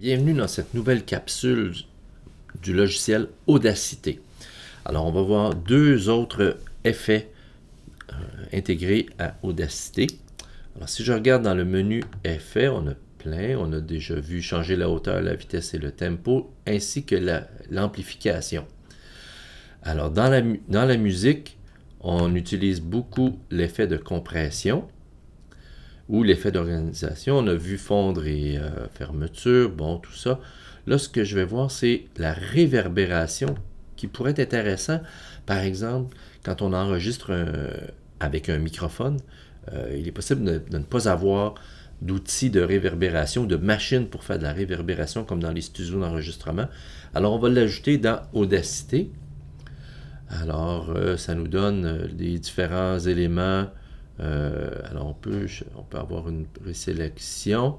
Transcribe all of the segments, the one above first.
Bienvenue dans cette nouvelle capsule du logiciel Audacité. Alors, on va voir deux autres effets intégrés à Audacité. Alors, si je regarde dans le menu Effets, on a plein. On a déjà vu changer la hauteur, la vitesse et le tempo, ainsi que l'amplification. Alors, dans la musique, on utilise beaucoup l'effet de compression ou l'effet d'organisation. On a vu fondre et fermeture, bon, tout ça. Là, ce que je vais voir, c'est la réverbération qui pourrait être intéressant. Par exemple, quand on enregistre avec un microphone, il est possible de ne pas avoir d'outils de réverbération, de machines pour faire de la réverbération comme dans les studios d'enregistrement. Alors, on va l'ajouter dans Audacité. Alors, ça nous donne les différents éléments. Alors, on peut avoir une présélection.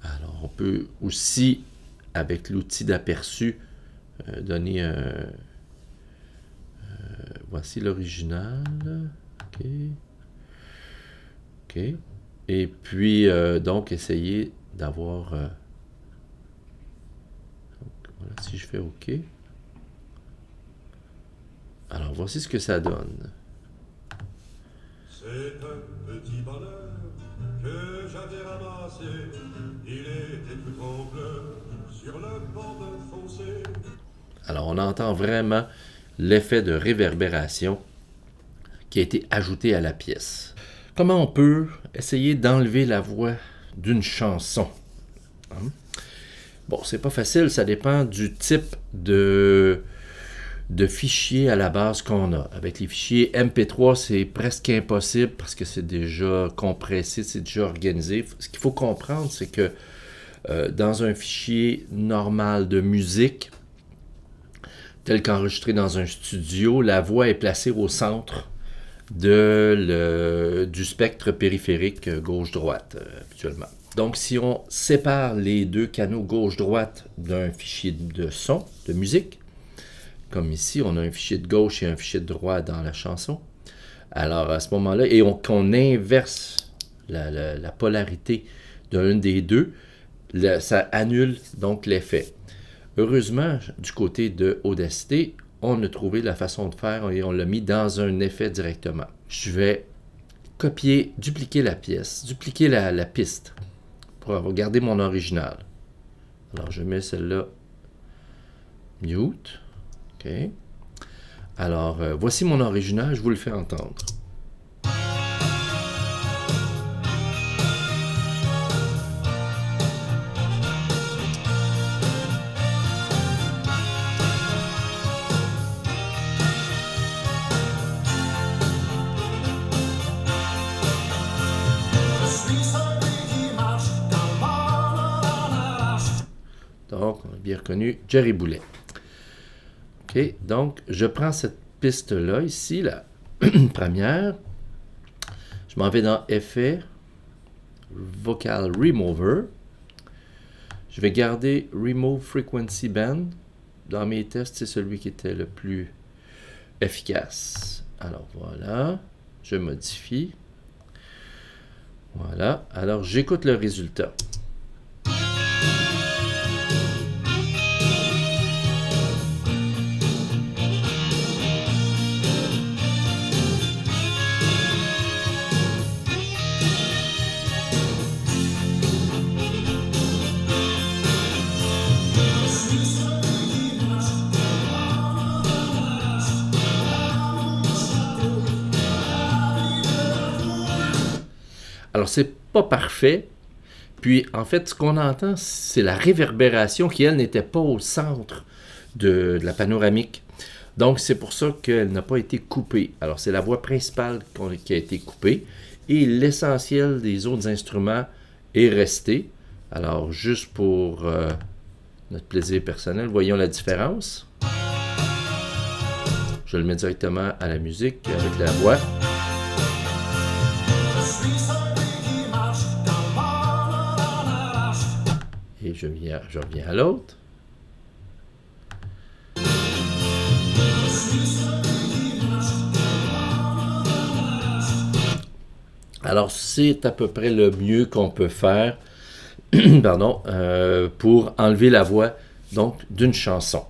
Alors, on peut aussi, avec l'outil d'aperçu, donner un... voici l'original. OK. OK. Et puis, donc, essayer d'avoir... voilà, si je fais OK. Alors, voici ce que ça donne. C'est un petit bonheur que j'avais ramassé. Il était tout en bleu sur le bord d'un fossé. Alors, on entend vraiment l'effet de réverbération qui a été ajouté à la pièce. Comment on peut essayer d'enlever la voix d'une chanson? Bon, c'est pas facile, ça dépend du type de fichiers à la base qu'on a. Avec les fichiers MP3, c'est presque impossible parce que c'est déjà compressé, c'est déjà organisé. Ce qu'il faut comprendre, c'est que dans un fichier normal de musique, tel qu'enregistré dans un studio, la voix est placée au centre du spectre périphérique gauche-droite habituellement. Donc, si on sépare les deux canaux gauche-droite d'un fichier de son, de musique, comme ici, on a un fichier de gauche et un fichier de droite dans la chanson. Alors, à ce moment-là, et qu'on inverse la polarité d'un des deux, ça annule donc l'effet. Heureusement, du côté de Audacité, on a trouvé la façon de faire et on l'a mis dans un effet directement. Je vais copier, dupliquer la pièce, dupliquer la piste pour garder mon original. Alors, je mets celle-là mute. OK. Alors, voici mon original, je vous le fais entendre. Donc, on a bien reconnu Jerry Boulet. OK, donc, je prends cette piste-là, ici, la première. Je m'en vais dans Effets, Vocal Remover. Je vais garder Remove Frequency Band. Dans mes tests, c'est celui qui était le plus efficace. Alors, voilà. Je modifie. Voilà. Alors, j'écoute le résultat. Alors, c'est pas parfait. Puis, en fait, ce qu'on entend, c'est la réverbération qui, elle, n'était pas au centre de la panoramique. Donc, c'est pour ça qu'elle n'a pas été coupée. Alors, c'est la voix principale qui a été coupée. Et l'essentiel des autres instruments est resté. Alors, juste pour notre plaisir personnel, voyons la différence. Je le mets directement à la musique avec la voix. Et je reviens à l'autre. Alors, c'est à peu près le mieux qu'on peut faire pardon, pour enlever la voix donc d'une chanson.